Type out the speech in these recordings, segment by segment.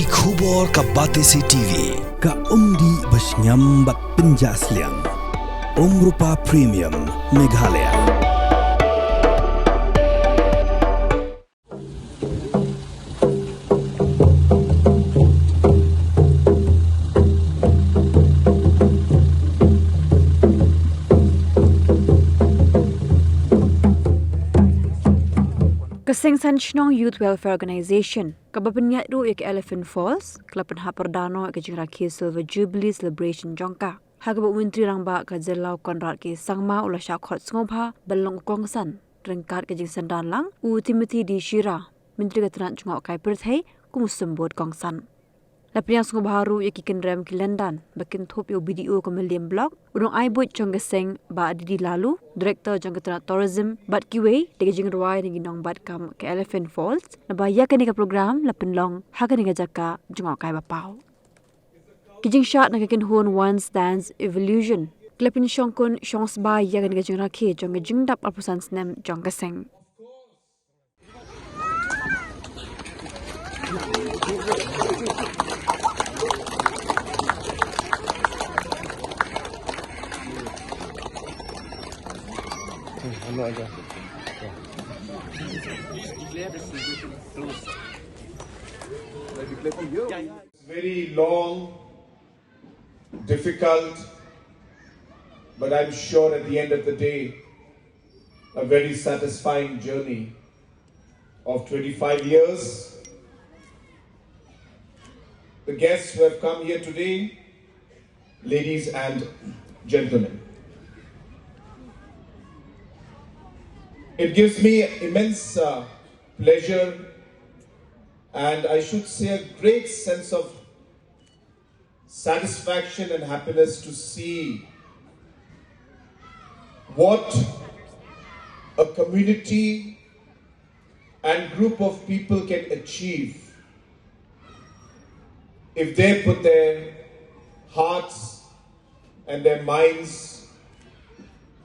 Ki khubor ka Batesi TV ka umdi basnyam bat penjaslian Rupa Premium Meghalaya. Kasengsan Shnong Youth Welfare Organization, kababanyat ru ik Elephant Falls, Pynhap Perdano ik Jingraki Silver Jubilee Celebration Jongka. Hagaba Myntri Rangbah ka Zelau Konrad ki Sangma ula Shakhot Ngobha Balong Kongsan, Rengkat ke Jingsan Danlang, U Timothy di Shira, Myntri ka Tran Chungok kai Perthai, Kumusembod Kongsan. Lapiang Ngobha ru ik Kinrem ki Lendan, bakin thop yo BDO ka Million Block, udong aibut Chongaseng ba Didi Lalu, Director Jongkatran Tourism, bat kiwe, dega Jingruai ni ginong bat kam ke Elephant Falls, nabaya ka ni ka program, lapinlong, haga ni ka jaka, Jungok kai bapau. Kijing shot nakakinhun One Stands Evolution. Klepin Shongkun Shongs ba yagan ka Jingrakhi Jong Jingdap Alpusan Snem Jongkaseng. Very long, difficult, but I'm sure at the end of the day, a very satisfying journey of 25 years. The guests who have come here today, ladies and gentlemen, it gives me immense pleasure and I should say a great sense of satisfaction and happiness to see what a community and group of people can achieve if they put their hearts and their minds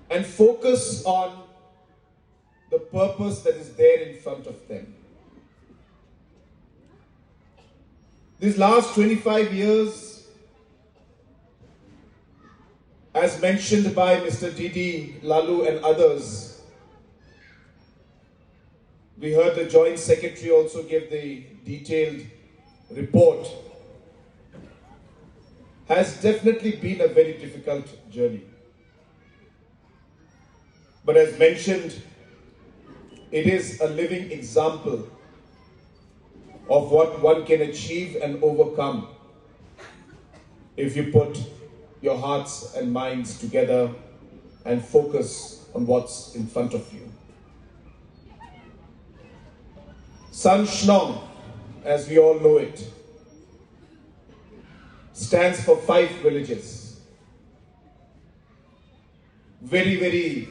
and focus on the purpose that is there in front of them. These last 25 years, as mentioned by Mr. Didi Lalu and others, we heard the Joint Secretary also give the detailed report, has definitely been a very difficult journey. But as mentioned, it is a living example of what one can achieve and overcome if you put your hearts and minds together and focus on what's in front of you. San Shnong, as we all know it, stands for 5 villages. Very, very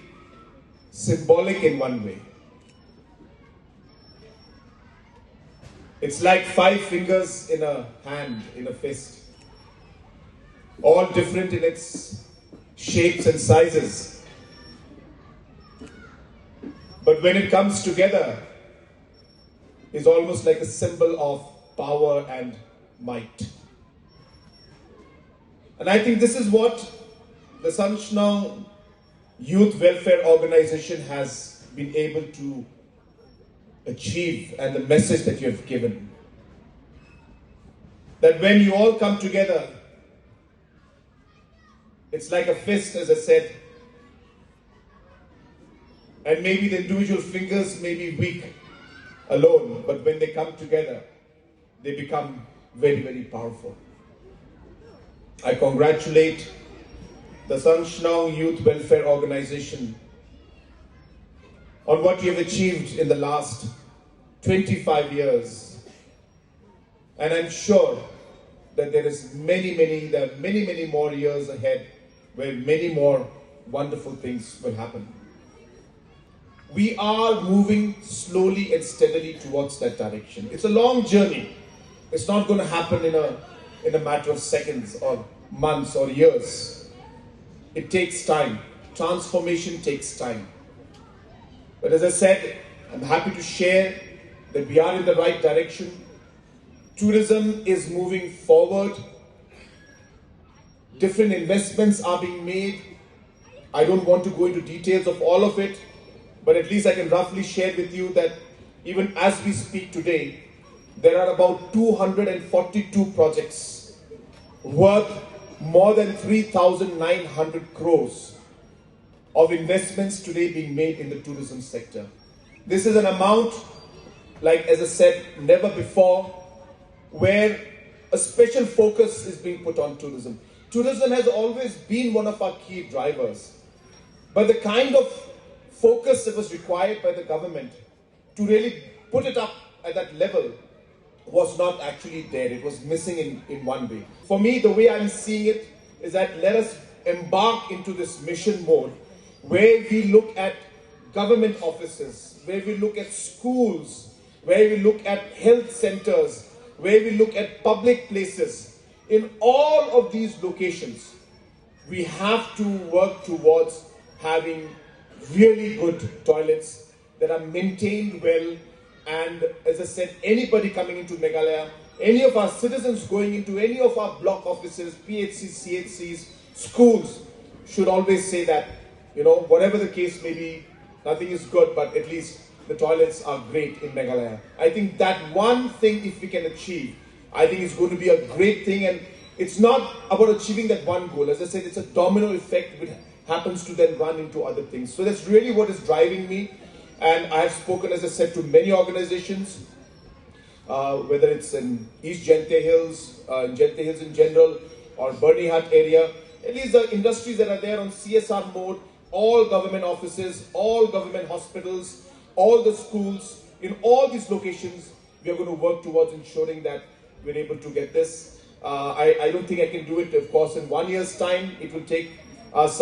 symbolic in one way. It's like 5 fingers in a hand, in a fist. All different in its shapes and sizes. But when it comes together, it's almost like a symbol of power and might. And I think this is what the Sanchnong Youth Welfare Organization has been able to achieve, and the message that you have given. That when you all come together, it's like a fist, as I said, and maybe the individual fingers may be weak alone, but when they come together, they become very, very powerful. I congratulate the Sanchnong Youth Welfare Organization on what you have achieved in the last 25 years. And I'm sure that there are many more years ahead where many more wonderful things will happen. We are moving slowly and steadily towards that direction. It's a long journey. It's not going to happen in a matter of seconds or months or years. It takes time. Transformation takes time. But as I said, I'm happy to share that we are in the right direction. Tourism is moving forward. Different investments are being made. I don't want to go into details of all of it, but at least I can roughly share with you that even as we speak today, there are about 242 projects worth more than 3,900 crores of investments today being made in the tourism sector. This is an amount, like as I said, never before, where a special focus is being put on tourism. Tourism has always been one of our key drivers, but the kind of focus that was required by the government to really put it up at that level was not actually there. It was missing in one way. For me, the way I'm seeing it is that let us embark into this mission mode where we look at government offices, where we look at schools, where we look at health centers, where we look at public places. In all of these locations, we have to work towards having really good toilets that are maintained well. And as I said, anybody coming into Meghalaya, any of our citizens going into any of our block offices, PHCs, CHCs, schools, should always say that, whatever the case may be, nothing is good, but at least the toilets are great in Meghalaya. I think that one thing, if we can achieve, I think it's going to be a great thing. And it's not about achieving that one goal. As I said, it's a domino effect which happens to then run into other things. So that's really what is driving me. And I've spoken, as I said, to many organizations, whether it's in East Jente Hills in general, or Burnie Hut area. And these are industries that are there on CSR mode, all government offices, all government hospitals, all the schools. In all these locations, we are going to work towards ensuring that we're able to get this. I don't think I can do it, of course, in 1 year's time. It will take us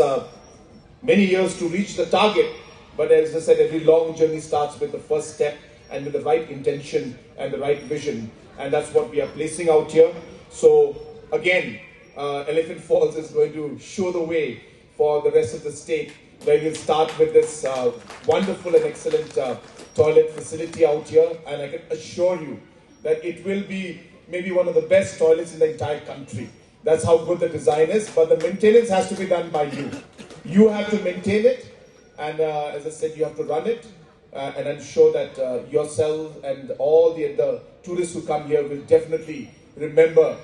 many years to reach the target. But as I said, every long journey starts with the first step and with the right intention and the right vision. And that's what we are placing out here. So again, Elephant Falls is going to show the way for the rest of the state, where we'll start with this wonderful and excellent toilet facility out here. And I can assure you that it will be maybe one of the best toilets in the entire country. That's how good the design is. But the maintenance has to be done by you. You have to maintain it. And as I said, you have to run it, and I'm sure that yourself and all the tourists who come here will definitely remember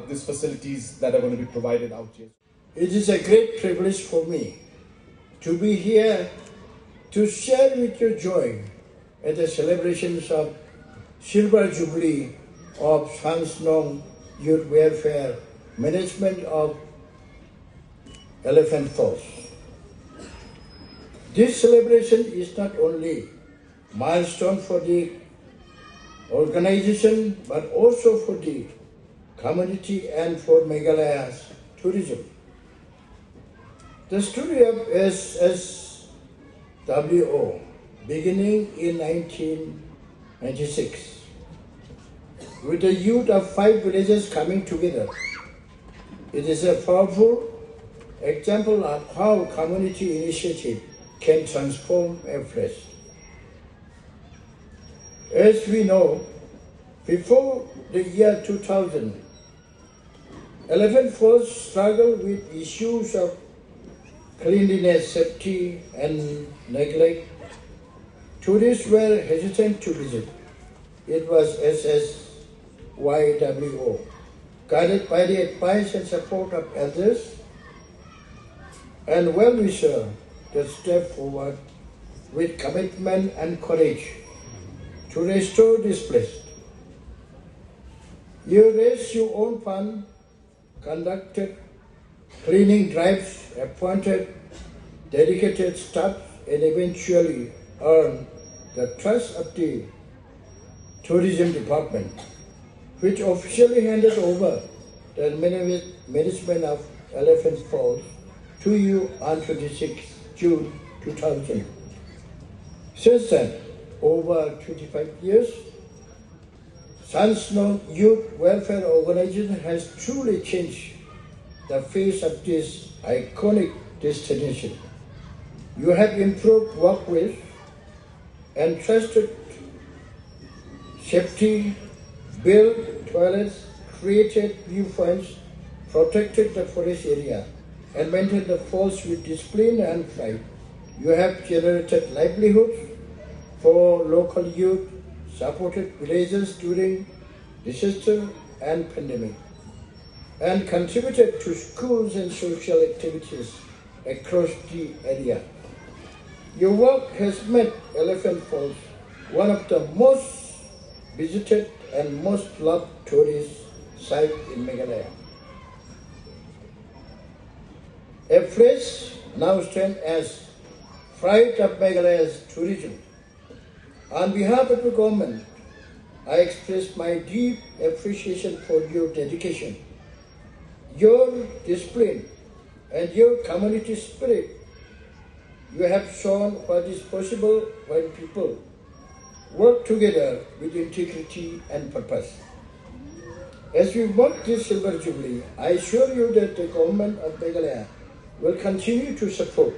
these facilities that are going to be provided out here. It is a great privilege for me to be here to share with you joy at the celebrations of Silver Jubilee of Sansnong Youth Welfare Management of Elephant Falls. This celebration is not only a milestone for the organization, but also for the community and for Meghalaya's tourism. The story of SSWO, beginning in 1996, with the youth of 5 villages coming together, it is a powerful example of how community initiative can transform a place. As we know, before the year 2000, Elephant Falls struggled with issues of cleanliness, safety, and neglect. Tourists were hesitant to visit. It was SSYWO, guided by the advice and support of elders and well-wishers, that step forward with commitment and courage to restore this place. You raised your own fund, conducted cleaning drives, appointed dedicated staff, and eventually earned the trust of the tourism department, which officially handed over the management of Elephant Falls to you on 26 June 2000. Since then, over 25 years, Sansnong Youth Welfare Organization has truly changed the face of this iconic destination. You have improved walkways, entrusted safety, built toilets, created viewpoints, protected the forest area, and maintained the falls with discipline and pride. You have generated livelihoods for local youth, supported villagers during disaster and pandemic, and contributed to schools and social activities across the area. Your work has made Elephant Falls one of the most visited and most loved tourist sites in Meghalaya. A place now stands as pride of Meghalaya's tourism. On behalf of the government, I express my deep appreciation for your dedication, your discipline, and your community spirit. You have shown what is possible when people work together with integrity and purpose. As we work this Silver Jubilee, I assure you that the government of Meghalaya will continue to support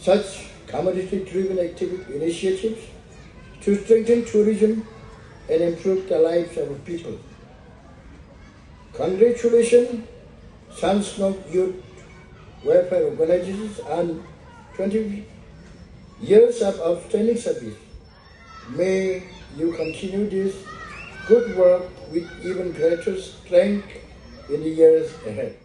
such community-driven initiatives to strengthen tourism and improve the lives of our people. Congratulations, Sons Youth Welfare Organizations, on 20 years of outstanding service. May you continue this good work with even greater strength in the years ahead.